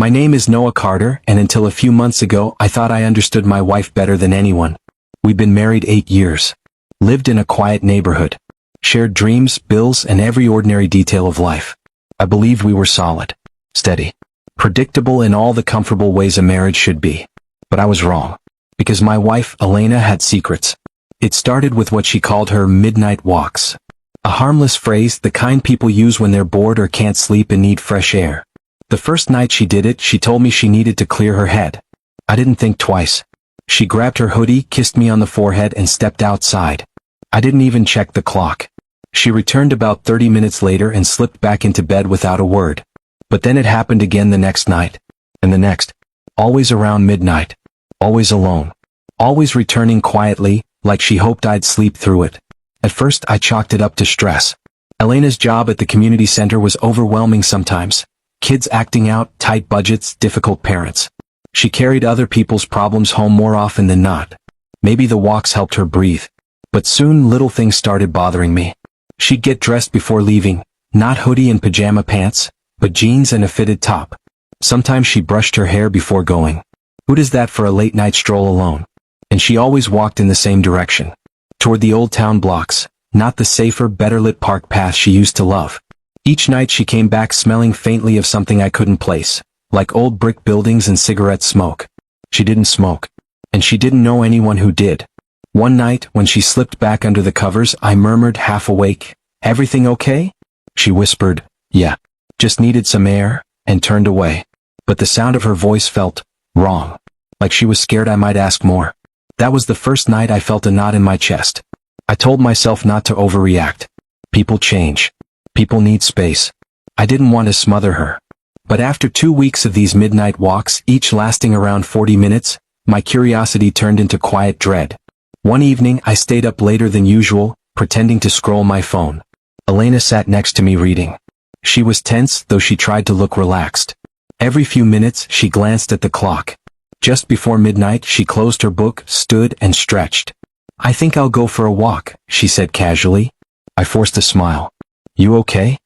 My name is Noah Carter, and until a few months ago I thought I understood my wife better than anyone. We'd been married 8 years. Lived in a quiet neighborhood. Shared dreams, bills, and every ordinary detail of life. I believed we were solid. Steady. Predictable in all the comfortable ways a marriage should be. But I was wrong. Because my wife, Elena, had secrets. It started with what she called her midnight walks. A harmless phrase, the kind people use when they're bored or can't sleep and need fresh air. The first night she did it, she told me she needed to clear her head. I didn't think twice. She grabbed her hoodie, kissed me on the forehead, and stepped outside. I didn't even check the clock. She returned about 30 minutes later and slipped back into bed without a word. But then it happened again the next night. And the next. Always around midnight. Always alone. Always returning quietly, like she hoped I'd sleep through it. At first I chalked it up to stress. Elena's job at the community center was overwhelming sometimes. Kids acting out, tight budgets, difficult parents. She carried other people's problems home more often than not. Maybe the walks helped her breathe. But soon little things started bothering me. She'd get dressed before leaving, not hoodie and pajama pants, but jeans and a fitted top. Sometimes she brushed her hair before going. Who does that for a late night stroll alone? And she always walked in the same direction. Toward the old town blocks, not the safer, better lit park path she used to love. Each night she came back smelling faintly of something I couldn't place, like old brick buildings and cigarette smoke. She didn't smoke. And she didn't know anyone who did. One night, when she slipped back under the covers, I murmured, half awake, "Everything okay?" She whispered, "Yeah. Just needed some air," and turned away. But the sound of her voice felt wrong. Like she was scared I might ask more. That was the first night I felt a knot in my chest. I told myself not to overreact. People change. People need space. I didn't want to smother her. But after 2 weeks of these midnight walks, each lasting around 40 minutes, my curiosity turned into quiet dread. One evening, I stayed up later than usual, pretending to scroll my phone. Elena sat next to me reading. She was tense, though she tried to look relaxed. Every few minutes, she glanced at the clock. Just before midnight, she closed her book, stood, and stretched. "I think I'll go for a walk," she said casually. I forced a smile. "You okay?"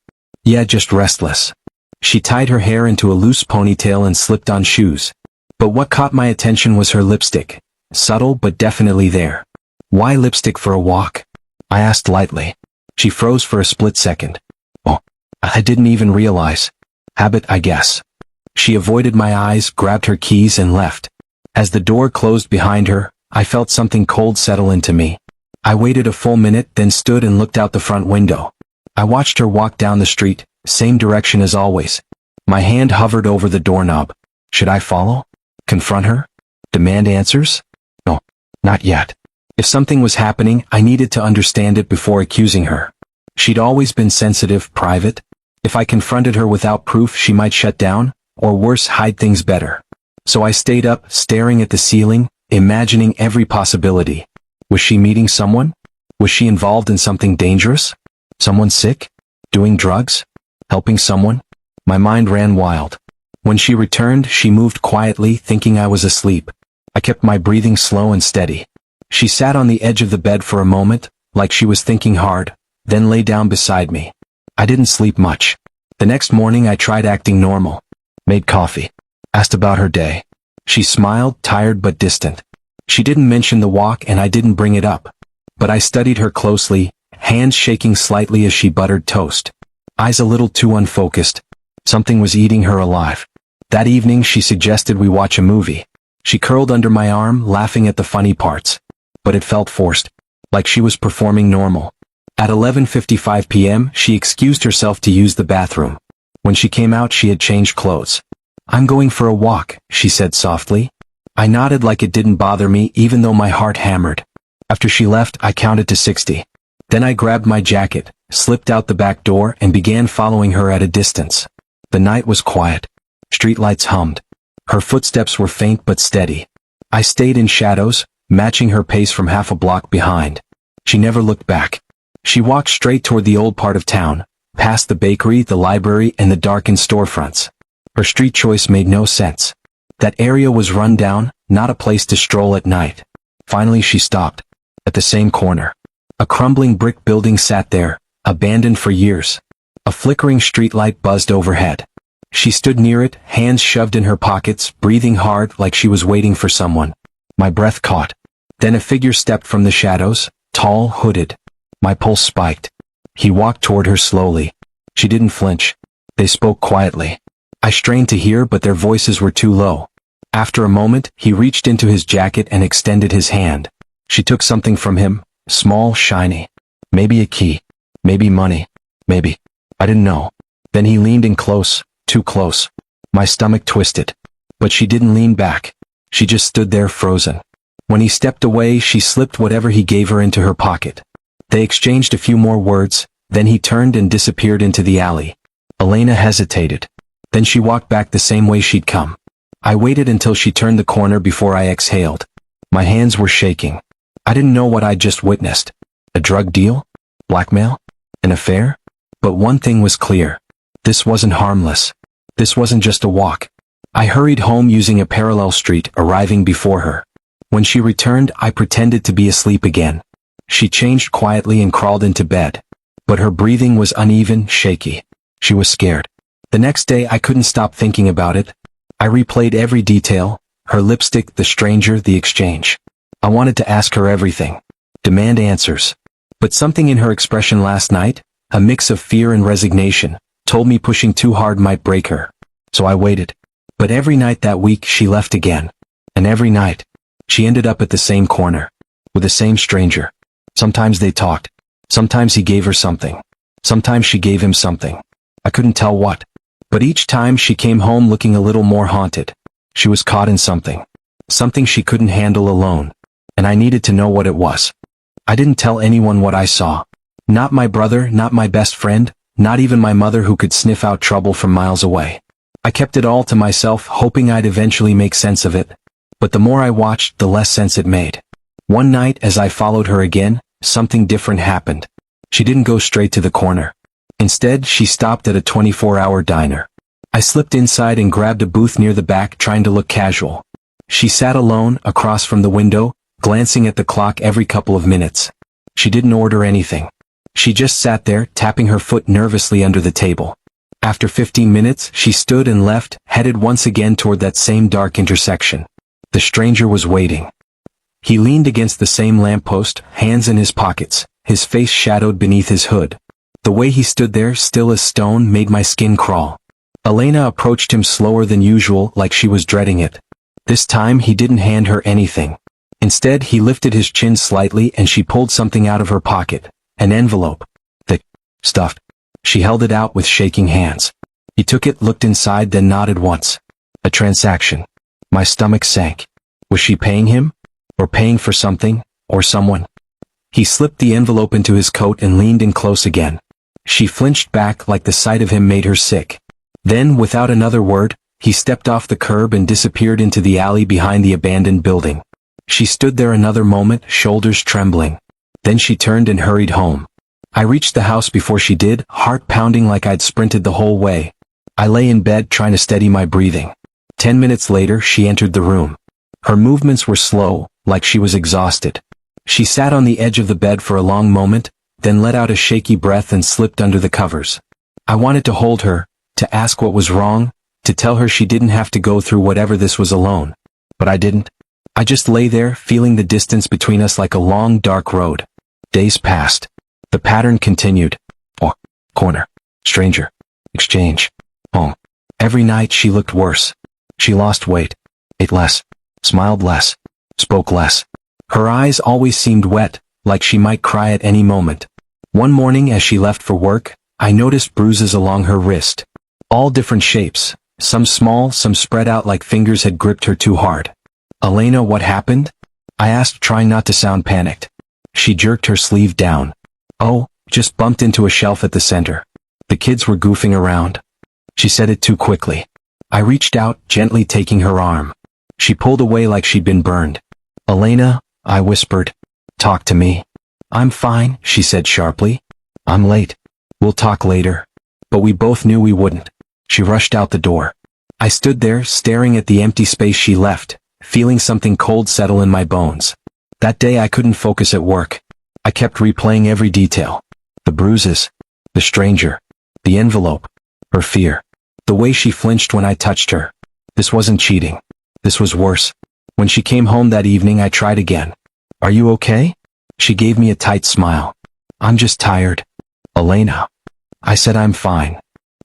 "Yeah, just restless." She tied her hair into a loose ponytail and slipped on shoes. But what caught my attention was her lipstick. Subtle, but definitely there. "Why lipstick for a walk?" I asked lightly. She froze for a split second. "Oh, I didn't even realize. Habit, I guess." She avoided my eyes, grabbed her keys, and left. As the door closed behind her, I felt something cold settle into me. I waited a full minute, then stood and looked out the front window. I watched her walk down the street, same direction as always. My hand hovered over the doorknob. Should I follow? Confront her? Demand answers? No, not yet. If something was happening, I needed to understand it before accusing her. She'd always been sensitive, private. If I confronted her without proof, she might shut down, or worse, hide things better. So I stayed up, staring at the ceiling, imagining every possibility. Was she meeting someone? Was she involved in something dangerous? Someone sick? Doing drugs? Helping someone? My mind ran wild. When she returned, she moved quietly, thinking I was asleep. I kept my breathing slow and steady. She sat on the edge of the bed for a moment, like she was thinking hard, then lay down beside me. I didn't sleep much. The next morning I tried acting normal. Made coffee. Asked about her day. She smiled, tired but distant. She didn't mention the walk and I didn't bring it up. But I studied her closely, hands shaking slightly as she buttered toast. Eyes a little too unfocused. Something was eating her alive. That evening she suggested we watch a movie. She curled under my arm, laughing at the funny parts. But it felt forced. Like she was performing normal. At 11:55 p.m., she excused herself to use the bathroom. When she came out, she had changed clothes. "I'm going for a walk," she said softly. I nodded like it didn't bother me, even though my heart hammered. After she left, I counted to 60. Then I grabbed my jacket, slipped out the back door, and began following her at a distance. The night was quiet. Streetlights hummed. Her footsteps were faint but steady. I stayed in shadows, matching her pace from half a block behind. She never looked back. She walked straight toward the old part of town, past the bakery, the library, and the darkened storefronts. Her street choice made no sense. That area was run down, not a place to stroll at night. Finally she stopped. At the same corner. A crumbling brick building sat there, abandoned for years. A flickering streetlight buzzed overhead. She stood near it, hands shoved in her pockets, breathing hard like she was waiting for someone. My breath caught. Then a figure stepped from the shadows, tall, hooded. My pulse spiked. He walked toward her slowly. She didn't flinch. They spoke quietly. I strained to hear, but their voices were too low. After a moment, he reached into his jacket and extended his hand. She took something from him, small, shiny. Maybe a key. Maybe money. Maybe. I didn't know. Then he leaned in close, too close. My stomach twisted. But she didn't lean back. She just stood there frozen. When he stepped away, she slipped whatever he gave her into her pocket. They exchanged a few more words, then he turned and disappeared into the alley. Elena hesitated. Then she walked back the same way she'd come. I waited until she turned the corner before I exhaled. My hands were shaking. I didn't know what I'd just witnessed. A drug deal? Blackmail? An affair? But one thing was clear. This wasn't harmless. This wasn't just a walk. I hurried home using a parallel street, arriving before her. When she returned, I pretended to be asleep again. She changed quietly and crawled into bed. But her breathing was uneven, shaky. She was scared. The next day I couldn't stop thinking about it. I replayed every detail, her lipstick, the stranger, the exchange. I wanted to ask her everything. Demand answers. But something in her expression last night, a mix of fear and resignation, told me pushing too hard might break her. So I waited. But every night that week she left again. And every night, she ended up at the same corner. With the same stranger. Sometimes they talked. Sometimes he gave her something. Sometimes she gave him something. I couldn't tell what. But each time she came home looking a little more haunted. She was caught in something. Something she couldn't handle alone. And I needed to know what it was. I didn't tell anyone what I saw. Not my brother, not my best friend, not even my mother who could sniff out trouble from miles away. I kept it all to myself, hoping I'd eventually make sense of it. But the more I watched, the less sense it made. One night, as I followed her again, something different happened. She didn't go straight to the corner. Instead, she stopped at a 24-hour diner. I slipped inside and grabbed a booth near the back, trying to look casual. She sat alone, across from the window, glancing at the clock every couple of minutes. She didn't order anything. She just sat there, tapping her foot nervously under the table. After 15 minutes, she stood and left, headed once again toward that same dark intersection. The stranger was waiting. He leaned against the same lamppost, hands in his pockets, his face shadowed beneath his hood. The way he stood there, still as stone, made my skin crawl. Elena approached him slower than usual, like she was dreading it. This time he didn't hand her anything. Instead, he lifted his chin slightly and she pulled something out of her pocket. An envelope. Thick. Stuffed. She held it out with shaking hands. He took it, looked inside, then nodded once. A transaction. My stomach sank. Was she paying him? Or paying for something? Or someone? He slipped the envelope into his coat and leaned in close again. She flinched back like the sight of him made her sick. Then, without another word, he stepped off the curb and disappeared into the alley behind the abandoned building. She stood there another moment, shoulders trembling. Then she turned and hurried home. I reached the house before she did, heart pounding like I'd sprinted the whole way. I lay in bed trying to steady my breathing. 10 minutes later, she entered the room. Her movements were slow, like she was exhausted. She sat on the edge of the bed for a long moment, then let out a shaky breath and slipped under the covers. I wanted to hold her, to ask what was wrong, to tell her she didn't have to go through whatever this was alone. But I didn't. I just lay there, feeling the distance between us like a long, dark road. Days passed. The pattern continued. Corner. Stranger. Exchange. Home. Every night she looked worse. She lost weight. Ate less. Smiled less. Spoke less. Her eyes always seemed wet, like she might cry at any moment. One morning as she left for work, I noticed bruises along her wrist. All different shapes, some small, some spread out like fingers had gripped her too hard. Elena, what happened? I asked, trying not to sound panicked. She jerked her sleeve down. Oh, just bumped into a shelf at the center. The kids were goofing around. She said it too quickly. I reached out, gently taking her arm. She pulled away like she'd been burned. Elena, I whispered. Talk to me. I'm fine, she said sharply. I'm late. We'll talk later. But we both knew we wouldn't. She rushed out the door. I stood there, staring at the empty space she left, feeling something cold settle in my bones. That day I couldn't focus at work. I kept replaying every detail. The bruises. The stranger. The envelope. Her fear. The way she flinched when I touched her. This wasn't cheating. This was worse. When she came home that evening, I tried again. Are you okay? She gave me a tight smile. I'm just tired. Elena. I said I'm fine.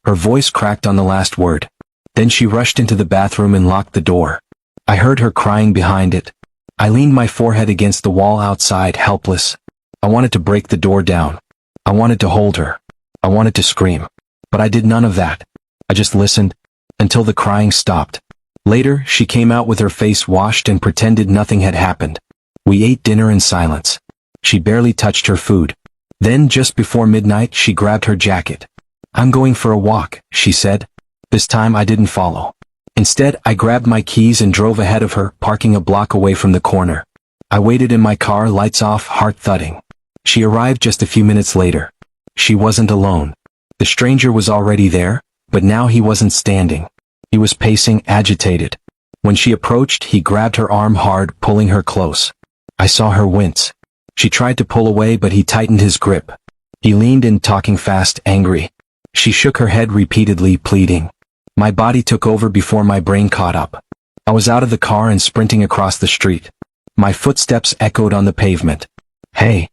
Her voice cracked on the last word. Then she rushed into the bathroom and locked the door. I heard her crying behind it. I leaned my forehead against the wall outside, helpless. I wanted to break the door down. I wanted to hold her. I wanted to scream. But I did none of that. I just listened until the crying stopped. Later, she came out with her face washed and pretended nothing had happened. We ate dinner in silence. She barely touched her food. Then, just before midnight, she grabbed her jacket. I'm going for a walk, she said. This time I didn't follow. Instead, I grabbed my keys and drove ahead of her, parking a block away from the corner. I waited in my car, lights off, heart thudding. She arrived just a few minutes later. She wasn't alone. The stranger was already there, but now he wasn't standing. He was pacing, agitated. When she approached, he grabbed her arm hard, pulling her close. I saw her wince. She tried to pull away, but he tightened his grip. He leaned in, talking fast, angry. She shook her head repeatedly, pleading. My body took over before my brain caught up. I was out of the car and sprinting across the street. My footsteps echoed on the pavement. Hey!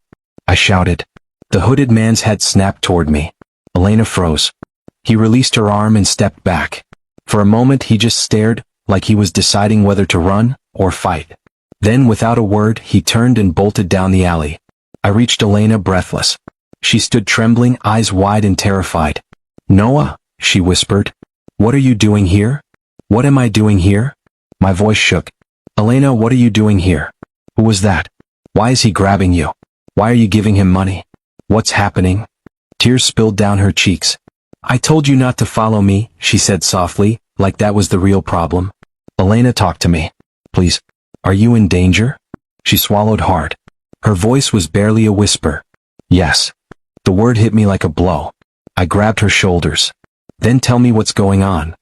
I shouted. The hooded man's head snapped toward me. Elena froze. He released her arm and stepped back. For a moment he just stared, like he was deciding whether to run or fight. Then, without a word, he turned and bolted down the alley. I reached Elena, breathless. She stood trembling, eyes wide and terrified. Noah, she whispered. What are you doing here? What am I doing here? My voice shook. Elena, what are you doing here? Who was that? Why is he grabbing you? Why are you giving him money? What's happening? Tears spilled down her cheeks. I told you not to follow me, she said softly, like that was the real problem. Elena, talk to me. Please. Are you in danger? She swallowed hard. Her voice was barely a whisper. Yes. The word hit me like a blow. I grabbed her shoulders. Then tell me what's going on.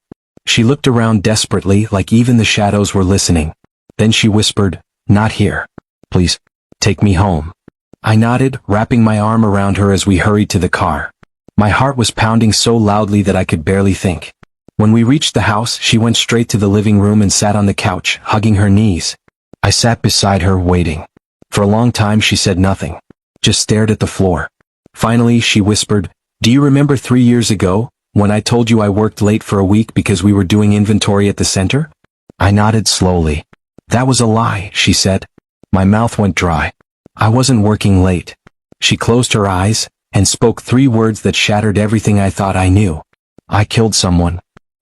She looked around desperately, like even the shadows were listening. Then she whispered, not here. Please, take me home. I nodded, wrapping my arm around her as we hurried to the car. My heart was pounding so loudly that I could barely think. When we reached the house, she went straight to the living room and sat on the couch, hugging her knees. I sat beside her, waiting. For a long time she said nothing, just stared at the floor. Finally she whispered, do you remember 3 years ago, when I told you I worked late for a week because we were doing inventory at the center? I nodded slowly. That was a lie, she said. My mouth went dry. I wasn't working late. She closed her eyes, and spoke 3 words that shattered everything I thought I knew. I killed someone.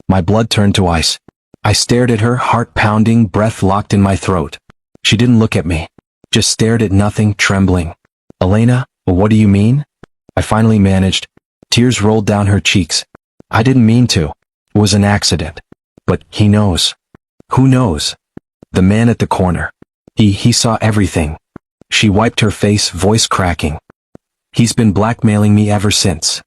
My blood turned to ice. I stared at her, heart pounding, breath locked in my throat. She didn't look at me. Just stared at nothing, trembling. Elena, what do you mean? I finally managed. Tears rolled down her cheeks. I didn't mean to. It was an accident. But he knows. Who knows? The man at the corner. He saw everything. She wiped her face, voice cracking. He's been blackmailing me ever since.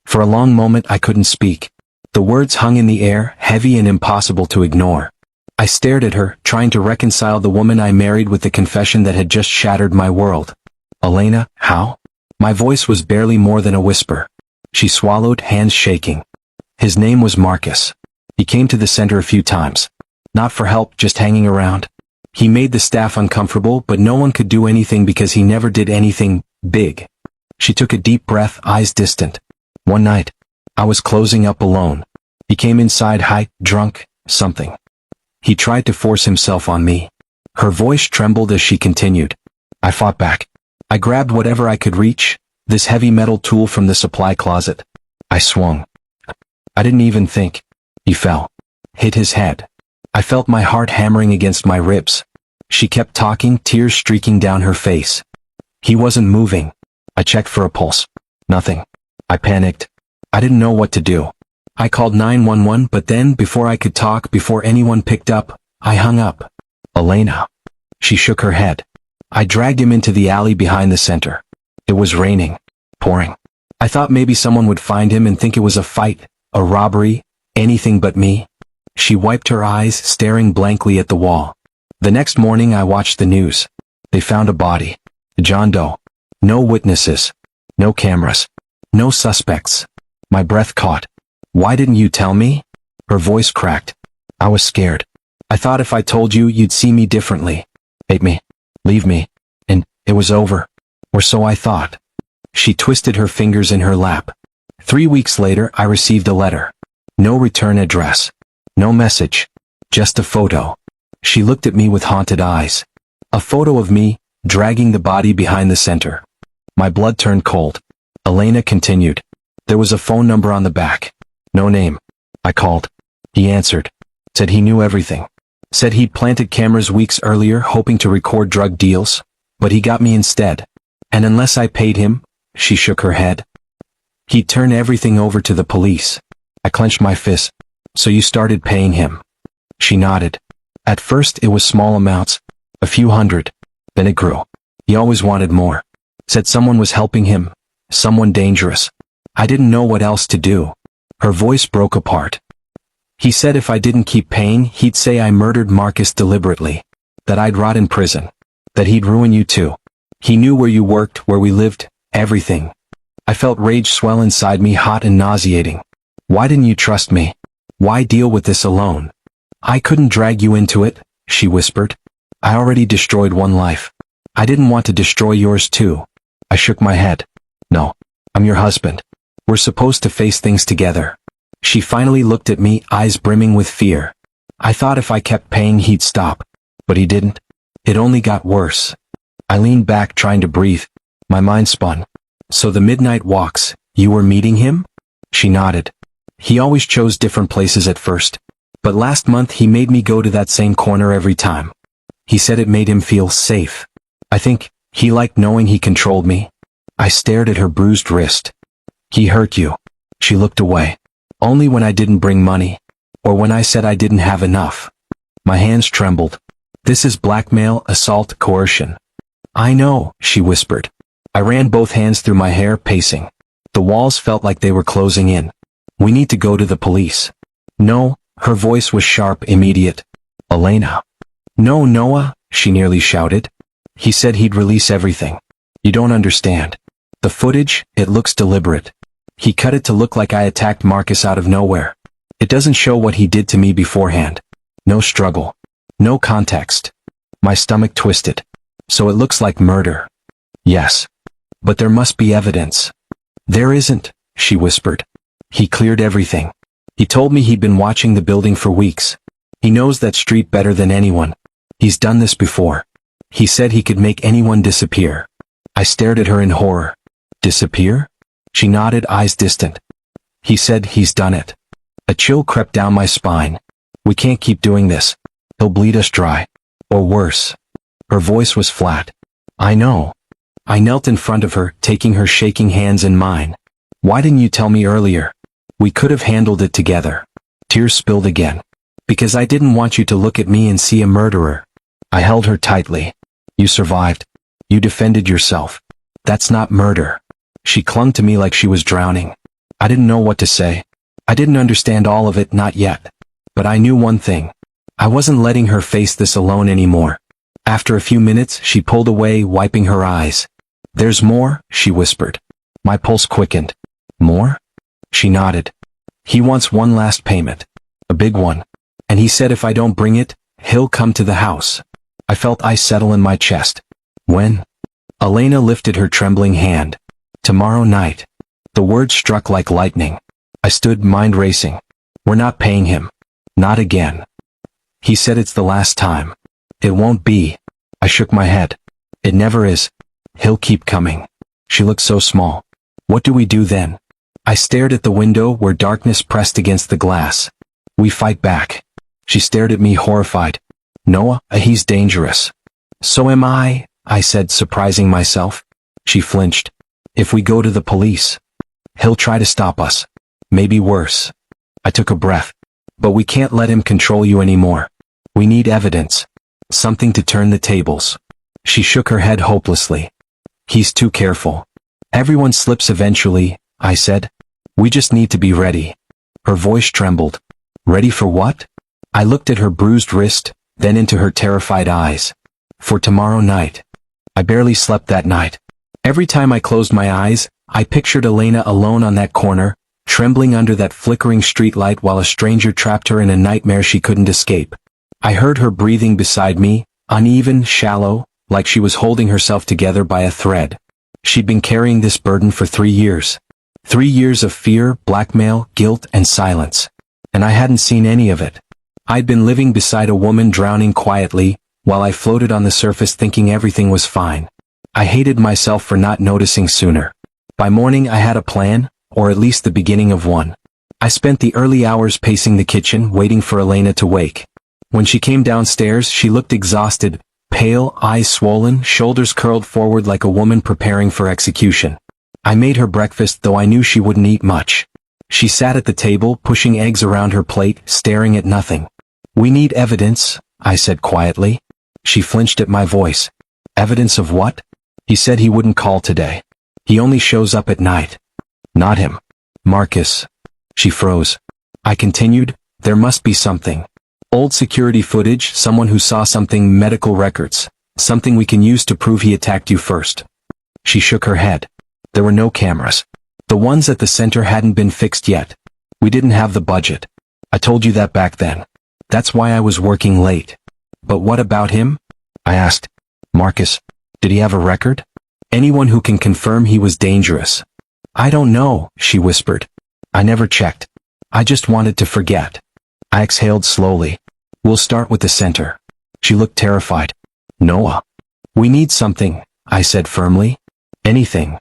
For a long moment I couldn't speak. The words hung in the air, heavy and impossible to ignore. I stared at her, trying to reconcile the woman I married with the confession that had just shattered my world. Elena, how? My voice was barely more than a whisper. She swallowed, hands shaking. His name was Marcus. He came to the center a few times. Not for help, just hanging around. He made the staff uncomfortable, but no one could do anything because he never did anything big. She took a deep breath, eyes distant. One night, I was closing up alone. He came inside high, drunk, something. He tried to force himself on me. Her voice trembled as she continued. I fought back. I grabbed whatever I could reach, this heavy metal tool from the supply closet. I swung. I didn't even think. He fell. Hit his head. I felt my heart hammering against my ribs. She kept talking, tears streaking down her face. He wasn't moving. I checked for a pulse. Nothing. I panicked. I didn't know what to do. I called 911, but then, before I could talk, before anyone picked up, I hung up. Elena. She shook her head. I dragged him into the alley behind the center. It was raining. Pouring. I thought maybe someone would find him and think it was a fight, a robbery, anything but me. She wiped her eyes, staring blankly at the wall. The next morning I watched the news. They found a body. John Doe. No witnesses. No cameras. No suspects. My breath caught. Why didn't you tell me? Her voice cracked. I was scared. I thought if I told you, you'd see me differently. Hate me. Leave me. And it was over. Or so I thought. She twisted her fingers in her lap. 3 weeks later, I received a letter. No return address. No message. Just a photo. She looked at me with haunted eyes. A photo of me, dragging the body behind the center. My blood turned cold. Elena continued. There was a phone number on the back. No name. I called. He answered. Said he knew everything. Said he'd planted cameras weeks earlier hoping to record drug deals, but he got me instead. And unless I paid him, she shook her head. He'd turn everything over to the police. I clenched my fist. So you started paying him? She nodded. At first it was small amounts, a few hundred. Then it grew. He always wanted more. Said someone was helping him, someone dangerous. I didn't know what else to do. Her voice broke apart. He said if I didn't keep paying, he'd say I murdered Marcus deliberately, that I'd rot in prison, that he'd ruin you too. He knew where you worked, where we lived, everything. I felt rage swell inside me, hot and nauseating. Why didn't you trust me? Why deal with this alone? I couldn't drag you into it, she whispered. I already destroyed one life. I didn't want to destroy yours too. I shook my head. No, I'm your husband. We're supposed to face things together. She finally looked at me, eyes brimming with fear. I thought if I kept paying he'd stop, but he didn't. It only got worse. I leaned back trying to breathe. My mind spun. So the midnight walks, you were meeting him? She nodded. He always chose different places at first, but last month he made me go to that same corner every time. He said it made him feel safe. I think he liked knowing he controlled me. I stared at her bruised wrist. He hurt you. She looked away. Only when I didn't bring money, or when I said I didn't have enough. My hands trembled. This is blackmail, assault, coercion. I know, she whispered. I ran both hands through my hair, pacing. The walls felt like they were closing in. We need to go to the police. No, her voice was sharp, immediate. Elena. No, Noah, she nearly shouted. He said he'd release everything. You don't understand. The footage, it looks deliberate. He cut it to look like I attacked Marcus out of nowhere. It doesn't show what he did to me beforehand. No struggle. No context. My stomach twisted. So it looks like murder. Yes. But there must be evidence. There isn't, she whispered. He cleared everything. He told me he'd been watching the building for weeks. He knows that street better than anyone. He's done this before. He said he could make anyone disappear. I stared at her in horror. Disappear? She nodded, eyes distant. He said he's done it. A chill crept down my spine. We can't keep doing this. He'll bleed us dry. Or worse. Her voice was flat. I know. I knelt in front of her, taking her shaking hands in mine. Why didn't you tell me earlier? We could have handled it together. Tears spilled again. Because I didn't want you to look at me and see a murderer. I held her tightly. You survived. You defended yourself. That's not murder. She clung to me like she was drowning. I didn't know what to say. I didn't understand all of it, not yet. But I knew one thing. I wasn't letting her face this alone anymore. After a few minutes, she pulled away, wiping her eyes. There's more, she whispered. My pulse quickened. More? She nodded. He wants one last payment. A big one. And he said if I don't bring it, he'll come to the house. I felt ice settle in my chest. When? Elena lifted her trembling hand. Tomorrow night. The words struck like lightning. I stood, mind racing. We're not paying him. Not again. He said it's the last time. It won't be. I shook my head. It never is. He'll keep coming. She looked so small. What do we do then? I stared at the window where darkness pressed against the glass. We fight back. She stared at me horrified. Noah, he's dangerous. So am I said, surprising myself. She flinched. If we go to the police, he'll try to stop us. Maybe worse. I took a breath. But we can't let him control you anymore. We need evidence. Something to turn the tables. She shook her head hopelessly. He's too careful. Everyone slips eventually, I said. We just need to be ready. Her voice trembled. Ready for what? I looked at her bruised wrist, then into her terrified eyes. For tomorrow night. I barely slept that night. Every time I closed my eyes, I pictured Elena alone on that corner, trembling under that flickering streetlight while a stranger trapped her in a nightmare she couldn't escape. I heard her breathing beside me, uneven, shallow, like she was holding herself together by a thread. She'd been carrying this burden for 3 years. 3 years of fear, blackmail, guilt, and silence. And I hadn't seen any of it. I'd been living beside a woman drowning quietly, while I floated on the surface thinking everything was fine. I hated myself for not noticing sooner. By morning I had a plan, or at least the beginning of one. I spent the early hours pacing the kitchen, waiting for Elena to wake. When she came downstairs, she looked exhausted, pale, eyes swollen, shoulders curled forward like a woman preparing for execution. I made her breakfast, though I knew she wouldn't eat much. She sat at the table, pushing eggs around her plate, staring at nothing. "We need evidence," I said quietly. She flinched at my voice. "Evidence of what?" "He said he wouldn't call today. He only shows up at night." "Not him. Marcus." She froze. I continued, "There must be something. Old security footage, someone who saw something, medical records, something we can use to prove he attacked you first." She shook her head. "There were no cameras. The ones at the center hadn't been fixed yet. We didn't have the budget. I told you that back then. That's why I was working late." "But what about him?" I asked. "Marcus, did he have a record? Anyone who can confirm he was dangerous?" "I don't know," she whispered. "I never checked. I just wanted to forget." I exhaled slowly. "We'll start with the center." She looked terrified. "Noah. We need something," I said firmly. "Anything."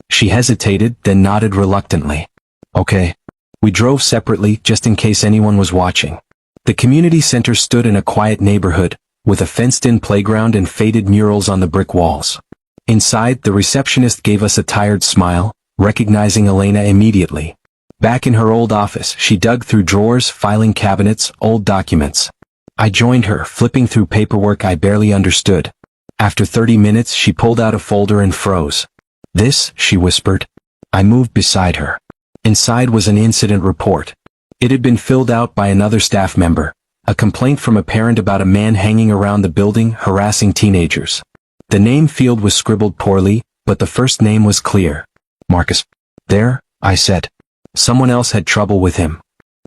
She hesitated, then nodded reluctantly. "Okay." We drove separately, just in case anyone was watching. The community center stood in a quiet neighborhood, with a fenced-in playground and faded murals on the brick walls. Inside, the receptionist gave us a tired smile, recognizing Elena immediately. Back in her old office, she dug through drawers, filing cabinets, old documents. I joined her, flipping through paperwork I barely understood. After 30 minutes, she pulled out a folder and froze. "This," she whispered. I moved beside her. Inside was an incident report. It had been filled out by another staff member, a complaint from a parent about a man hanging around the building, harassing teenagers. The name field was scribbled poorly, but the first name was clear. "Marcus." "There," I said. "Someone else had trouble with him."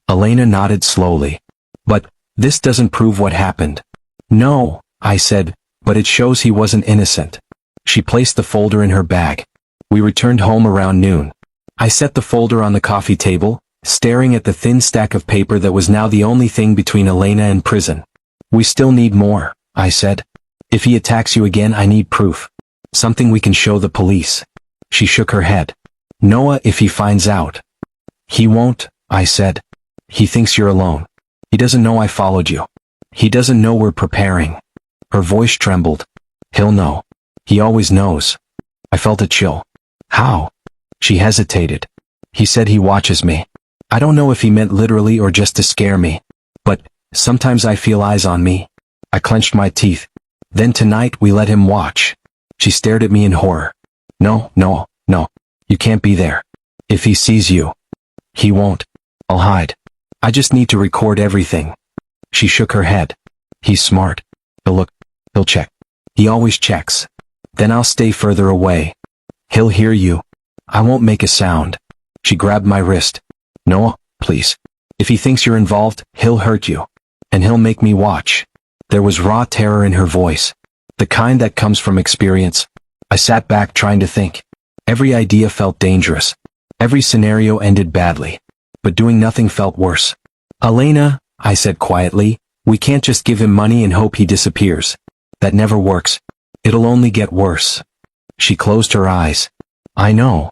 Elena nodded slowly. "But this doesn't prove what happened." "No," I said, "but it shows he wasn't innocent." She placed the folder in her bag. We returned home around noon. I set the folder on the coffee table, staring at the thin stack of paper that was now the only thing between Elena and prison. "We still need more," I said. "If he attacks you again, I need proof. Something we can show the police." She shook her head. "Noah, if he finds out." "He won't," I said. "He thinks you're alone. He doesn't know I followed you. He doesn't know we're preparing." Her voice trembled. "He'll know. He always knows." I felt a chill. "How?" She hesitated. "He said he watches me. I don't know if he meant literally or just to scare me. But sometimes I feel eyes on me." I clenched my teeth. "Then tonight we let him watch." She stared at me in horror. No. You can't be there. If he sees you." "He won't. I'll hide. I just need to record everything." She shook her head. "He's smart. He'll look. He'll check. He always checks. Then I'll stay further away. He'll hear you. I won't make a sound." She grabbed my wrist. "Noah, please. If he thinks you're involved, he'll hurt you. And he'll make me watch." There was raw terror in her voice. The kind that comes from experience. I sat back trying to think. Every idea felt dangerous. Every scenario ended badly. But doing nothing felt worse. "Elena," I said quietly, "we can't just give him money and hope he disappears. That never works. It'll only get worse." She closed her eyes. "I know."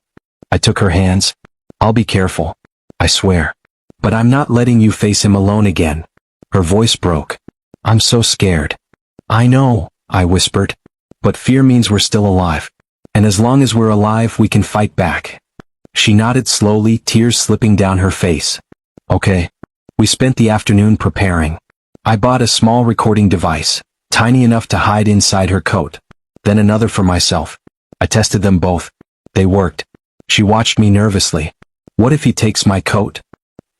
I took her hands. "I'll be careful. I swear. But I'm not letting you face him alone again." Her voice broke. "I'm so scared." "I know," I whispered. "But fear means we're still alive. And as long as we're alive, we can fight back." She nodded slowly, tears slipping down her face. "Okay." We spent the afternoon preparing. I bought a small recording device, tiny enough to hide inside her coat. Then another for myself. I tested them both. They worked. She watched me nervously. "What if he takes my coat?"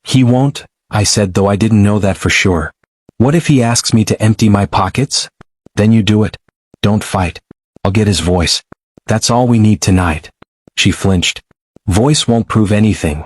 "He won't," I said, though I didn't know that for sure. "What if he asks me to empty my pockets?" "Then you do it. Don't fight. I'll get his voice. That's all we need tonight." She flinched. "Voice won't prove anything."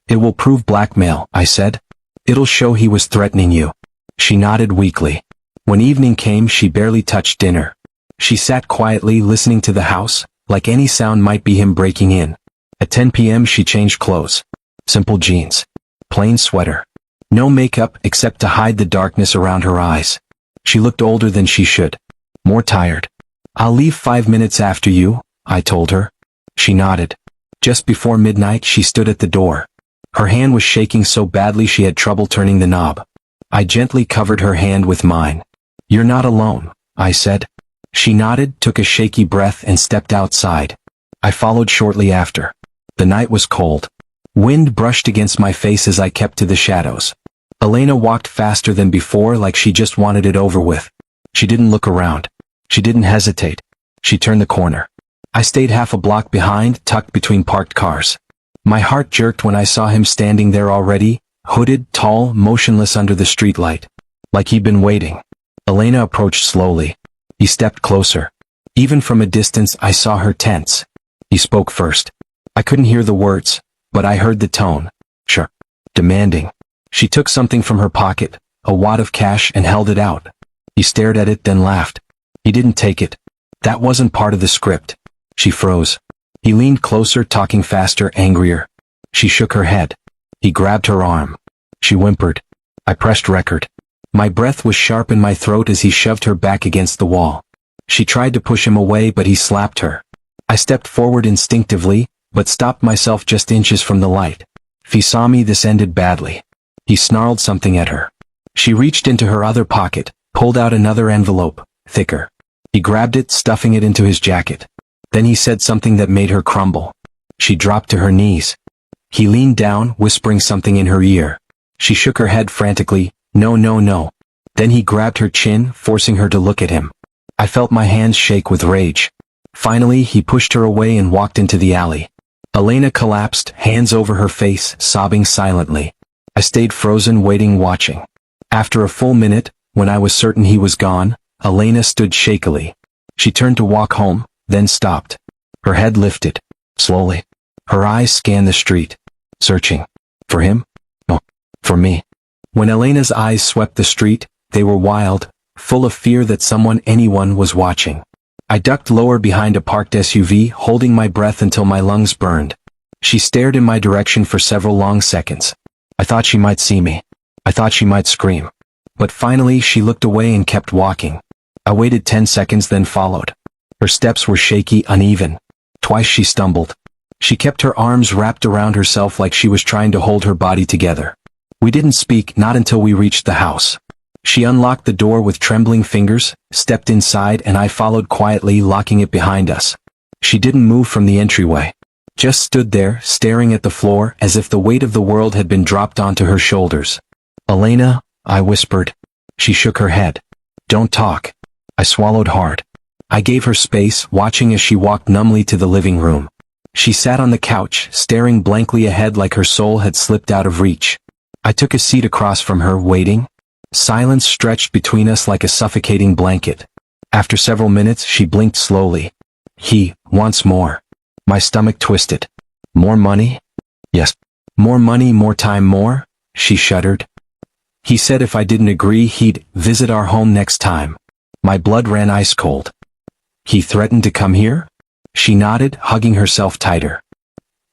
It will prove blackmail, I said. It'll show he was threatening you. She nodded weakly. When evening came, she barely touched dinner. She sat quietly listening to the house, like any sound might be him breaking in. At 10 p.m. she changed clothes. Simple jeans. Plain sweater. No makeup except to hide the darkness around her eyes. She looked older than she should. More tired. I'll leave 5 minutes after you, I told her. She nodded. Just before midnight she stood at the door. Her hand was shaking so badly she had trouble turning the knob. I gently covered her hand with mine. You're not alone, I said. She nodded, took a shaky breath and stepped outside. I followed shortly after. The night was cold. Wind brushed against my face as I kept to the shadows. Elena walked faster than before, like she just wanted it over with. She didn't look around. She didn't hesitate. She turned the corner. I stayed half a block behind, tucked between parked cars. My heart jerked when I saw him standing there already, hooded, tall, motionless under the streetlight. Like he'd been waiting. Elena approached slowly. He stepped closer. Even from a distance I saw her tense. He spoke first. I couldn't hear the words, but I heard the tone. Sure. Demanding. She took something from her pocket, a wad of cash, and held it out. He stared at it, then laughed. He didn't take it. That wasn't part of the script. She froze. He leaned closer, talking faster, angrier. She shook her head. He grabbed her arm. She whimpered. I pressed record. My breath was sharp in my throat as he shoved her back against the wall. She tried to push him away, but he slapped her. I stepped forward instinctively, but stopped myself just inches from the light. If he saw me, this ended badly. He snarled something at her. She reached into her other pocket, pulled out another envelope, thicker. He grabbed it, stuffing it into his jacket. Then he said something that made her crumble. She dropped to her knees. He leaned down, whispering something in her ear. She shook her head frantically. No, no, no. Then he grabbed her chin, forcing her to look at him. I felt my hands shake with rage. Finally, he pushed her away and walked into the alley. Elena collapsed, hands over her face, sobbing silently. I stayed frozen, waiting, watching. After a full minute, when I was certain he was gone, Elena stood shakily. She turned to walk home, then stopped. Her head lifted. Slowly. Her eyes scanned the street. Searching. For him? No. For me. When Elena's eyes swept the street, they were wild, full of fear that anyone was watching. I ducked lower behind a parked SUV, holding my breath until my lungs burned. She stared in my direction for several long seconds. I thought she might see me. I thought she might scream. But finally she looked away and kept walking. I waited 10 seconds, then followed. Her steps were shaky, uneven. Twice she stumbled. She kept her arms wrapped around herself like she was trying to hold her body together. We didn't speak, not until we reached the house. She unlocked the door with trembling fingers, stepped inside, and I followed quietly, locking it behind us. She didn't move from the entryway. Just stood there, staring at the floor, as if the weight of the world had been dropped onto her shoulders. Elena, I whispered. She shook her head. Don't talk. I swallowed hard. I gave her space, watching as she walked numbly to the living room. She sat on the couch, staring blankly ahead like her soul had slipped out of reach. I took a seat across from her, waiting. Silence stretched between us like a suffocating blanket. After several minutes, she blinked slowly. He wants more. My stomach twisted. More money? Yes. More money, more time, more? She shuddered. He said if I didn't agree, he'd visit our home next time. My blood ran ice cold. He threatened to come here? She nodded, hugging herself tighter.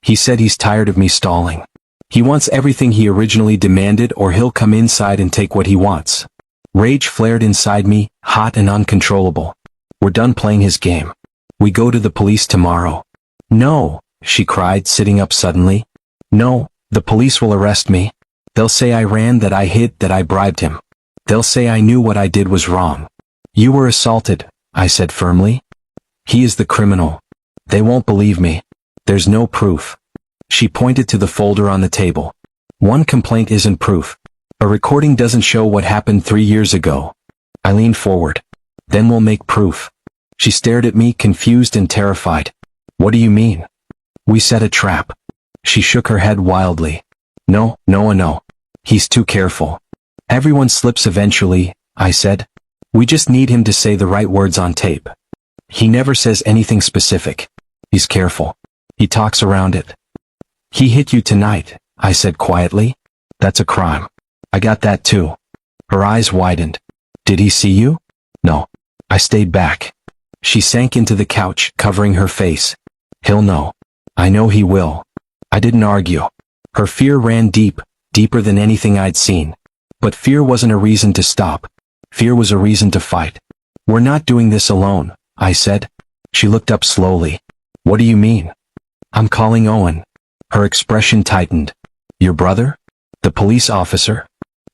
He said he's tired of me stalling. He wants everything he originally demanded, or he'll come inside and take what he wants. Rage flared inside me, hot and uncontrollable. We're done playing his game. We go to the police tomorrow. No, she cried, sitting up suddenly. No, the police will arrest me. They'll say I ran, that I hid, that I bribed him. They'll say I knew what I did was wrong. You were assaulted, I said firmly. He is the criminal. They won't believe me. There's no proof. She pointed to the folder on the table. One complaint isn't proof. A recording doesn't show what happened 3 years ago. I leaned forward. Then we'll make proof. She stared at me, confused and terrified. What do you mean? We set a trap. She shook her head wildly. No, no, no. He's too careful. Everyone slips eventually, I said. We just need him to say the right words on tape. He never says anything specific. He's careful. He talks around it. He hit you tonight, I said quietly. That's a crime. I got that too. Her eyes widened. Did he see you? No. I stayed back. She sank into the couch, covering her face. He'll know. I know he will. I didn't argue. Her fear ran deep, deeper than anything I'd seen. But fear wasn't a reason to stop. Fear was a reason to fight. We're not doing this alone, I said. She looked up slowly. What do you mean? I'm calling Owen. Her expression tightened. Your brother? The police officer?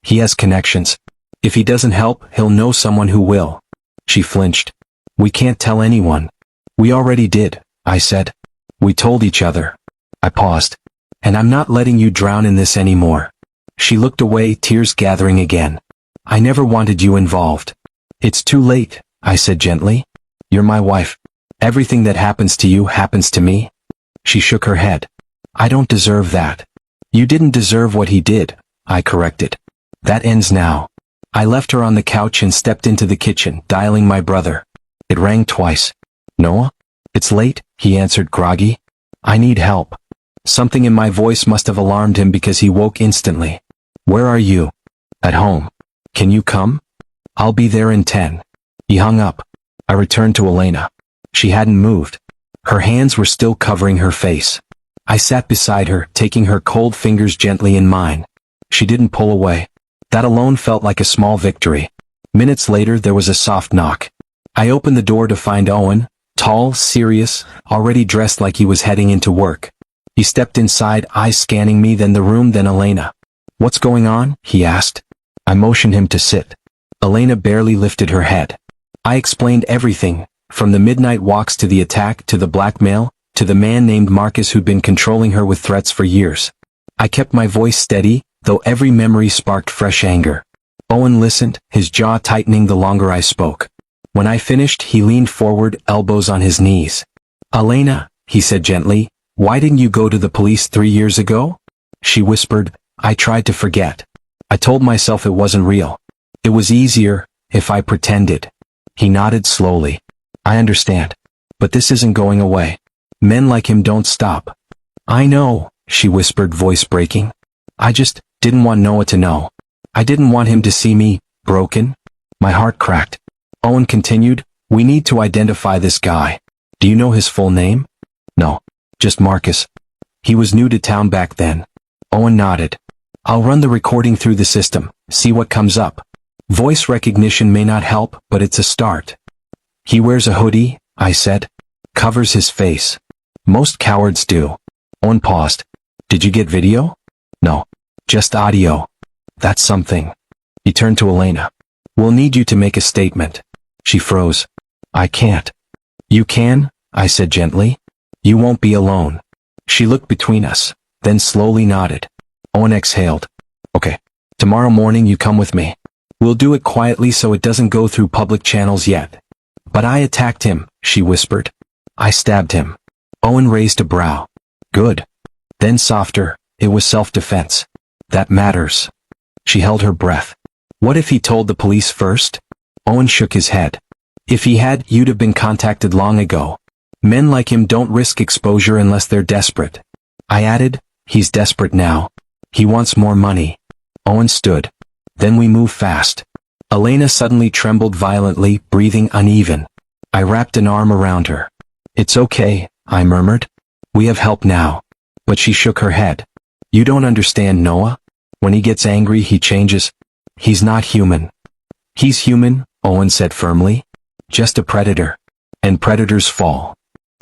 He has connections. If he doesn't help, he'll know someone who will. She flinched. We can't tell anyone. We already did, I said. We told each other. I paused. And I'm not letting you drown in this anymore. She looked away, tears gathering again. I never wanted you involved. It's too late, I said gently. You're my wife. Everything that happens to you happens to me. She shook her head. I don't deserve that. You didn't deserve what he did, I corrected. That ends now. I left her on the couch and stepped into the kitchen, dialing my brother. It rang twice. Noah? It's late, he answered groggy. I need help. Something in my voice must have alarmed him because he woke instantly. Where are you? At home. Can you come? I'll be there in 10. He hung up. I returned to Elena. She hadn't moved. Her hands were still covering her face. I sat beside her, taking her cold fingers gently in mine. She didn't pull away. That alone felt like a small victory. Minutes later, there was a soft knock. I opened the door to find Owen, tall, serious, already dressed like he was heading into work. He stepped inside, eyes scanning me, then the room, then Elena. What's going on? He asked. I motioned him to sit. Elena barely lifted her head. I explained everything, from the midnight walks to the attack to the blackmail, to the man named Marcus who'd been controlling her with threats for years. I kept my voice steady, though every memory sparked fresh anger. Owen listened, his jaw tightening the longer I spoke. When I finished, he leaned forward, elbows on his knees. Elena, he said gently, why didn't you go to the police 3 years ago? She whispered, I tried to forget. I told myself it wasn't real. It was easier, if I pretended. He nodded slowly. I understand. But this isn't going away. Men like him don't stop. I know, she whispered, voice breaking. I just didn't want Noah to know. I didn't want him to see me broken. My heart cracked. Owen continued, we need to identify this guy. Do you know his full name? No, just Marcus. He was new to town back then. Owen nodded. I'll run the recording through the system, see what comes up. Voice recognition may not help, but it's a start. He wears a hoodie, I said. Covers his face. Most cowards do. Owen paused. Did you get video? No, just audio. That's something. He turned to Elena. We'll need you to make a statement. She froze. I can't. You can, I said gently. You won't be alone. She looked between us, then slowly nodded. Owen exhaled. Okay. Tomorrow morning you come with me. We'll do it quietly so it doesn't go through public channels yet. But I attacked him, she whispered. I stabbed him. Owen raised a brow. Good. Then softer, it was self-defense. That matters. She held her breath. What if he told the police first? Owen shook his head. If he had, you'd have been contacted long ago. Men like him don't risk exposure unless they're desperate. I added, he's desperate now. He wants more money. Owen stood. Then we moved fast. Elena suddenly trembled violently, breathing uneven. I wrapped an arm around her. It's okay, I murmured. We have help now. But she shook her head. You don't understand Noah. When he gets angry, he changes. He's not human. He's human, Owen said firmly. Just a predator. And predators fall.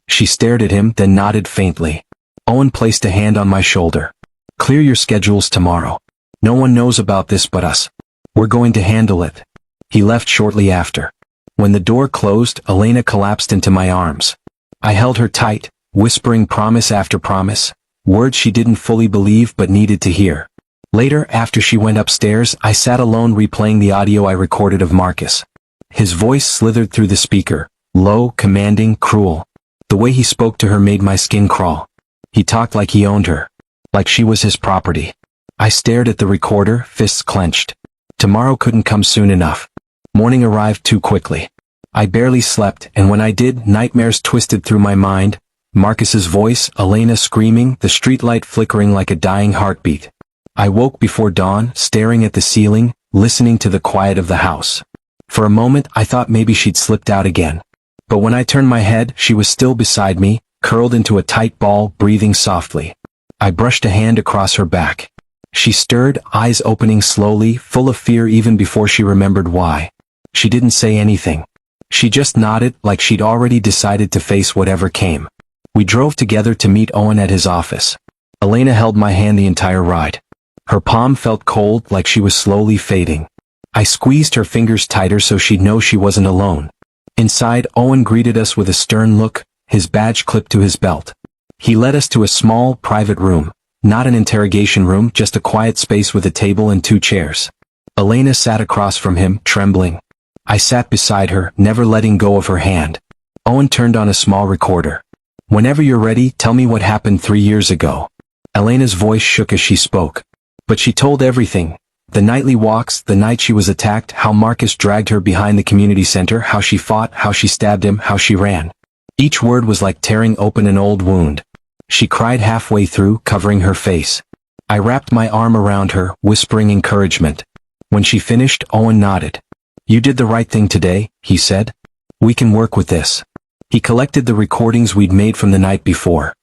She stared at him, then nodded faintly. Owen placed a hand on my shoulder. Clear your schedules tomorrow. No one knows about this but us. We're going to handle it. He left shortly after. When the door closed, Elena collapsed into my arms. I held her tight, whispering promise after promise, words she didn't fully believe but needed to hear. Later, after she went upstairs, I sat alone replaying the audio I recorded of Marcus. His voice slithered through the speaker, low, commanding, cruel. The way he spoke to her made my skin crawl. He talked like he owned her. Like she was his property. I stared at the recorder, fists clenched. Tomorrow couldn't come soon enough. Morning arrived too quickly. I barely slept, and when I did, nightmares twisted through my mind. Marcus's voice, Elena screaming, the streetlight flickering like a dying heartbeat. I woke before dawn, staring at the ceiling, listening to the quiet of the house. For a moment I thought maybe she'd slipped out again. But when I turned my head, she was still beside me, curled into a tight ball, breathing softly. I brushed a hand across her back. She stirred, eyes opening slowly, full of fear even before she remembered why. She didn't say anything. She just nodded, like she'd already decided to face whatever came. We drove together to meet Owen at his office. Elena held my hand the entire ride. Her palm felt cold, like she was slowly fading. I squeezed her fingers tighter so she'd know she wasn't alone. Inside, Owen greeted us with a stern look, his badge clipped to his belt. He led us to a small, private room. Not an interrogation room, just a quiet space with a table and 2 chairs. Elena sat across from him, trembling. I sat beside her, never letting go of her hand. Owen turned on a small recorder. Whenever you're ready, tell me what happened 3 years ago. Elena's voice shook as she spoke. But she told everything. The nightly walks, the night she was attacked, how Marcus dragged her behind the community center, how she fought, how she stabbed him, how she ran. Each word was like tearing open an old wound. She cried halfway through, covering her face. I wrapped my arm around her, whispering encouragement. When she finished, Owen nodded. You did the right thing today, he said. We can work with this. He collected the recordings we'd made from the night before.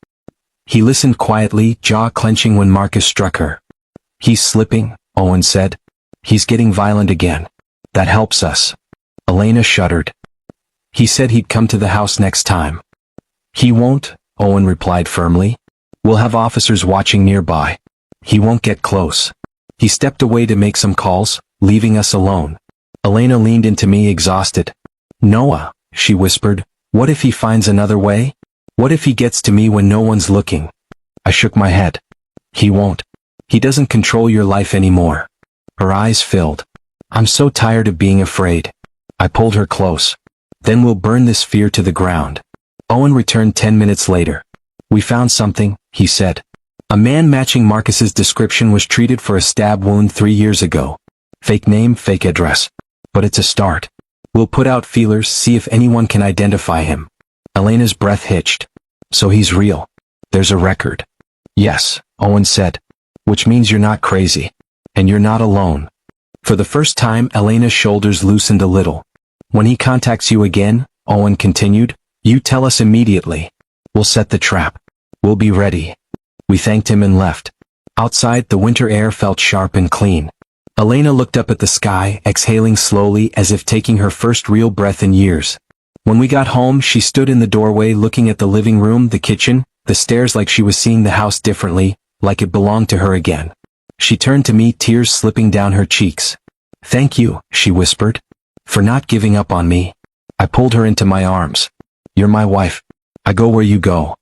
He listened quietly, jaw clenching when Marcus struck her. He's slipping, Owen said. He's getting violent again. That helps us. Elena shuddered. He said he'd come to the house next time. He won't, Owen replied firmly. We'll have officers watching nearby. He won't get close. He stepped away to make some calls, leaving us alone. Elena leaned into me exhausted. Noah, she whispered, what if he finds another way? What if he gets to me when no one's looking? I shook my head. He won't. He doesn't control your life anymore. Her eyes filled. I'm so tired of being afraid. I pulled her close. Then we'll burn this fear to the ground. Owen returned 10 minutes later. We found something, he said. A man matching Marcus's description was treated for a stab wound 3 years ago. Fake name, fake address. But it's a start. We'll put out feelers, see if anyone can identify him. Elena's breath hitched. So he's real. There's a record. Yes, Owen said. Which means you're not crazy. And you're not alone. For the first time, Elena's shoulders loosened a little. When he contacts you again, Owen continued, you tell us immediately. We'll set the trap. We'll be ready. We thanked him and left. Outside, the winter air felt sharp and clean. Elena looked up at the sky, exhaling slowly as if taking her first real breath in years. When we got home, she stood in the doorway looking at the living room, the kitchen, the stairs like she was seeing the house differently, like it belonged to her again. She turned to me, tears slipping down her cheeks. Thank you, she whispered. For not giving up on me. I pulled her into my arms. You're my wife. I go where you go.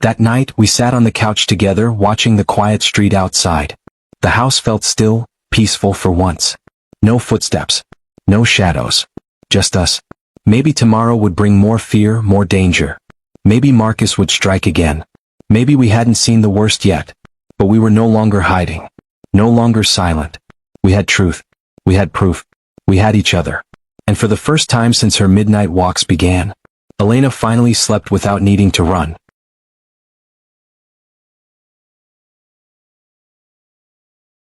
That night, we sat on the couch together, watching the quiet street outside. The house felt still, peaceful for once. No footsteps. No shadows. Just us. Maybe tomorrow would bring more fear, more danger. Maybe Marcus would strike again. Maybe we hadn't seen the worst yet. But we were no longer hiding. No longer silent. We had truth. We had proof. We had each other. And for the first time since her midnight walks began, Elena finally slept without needing to run.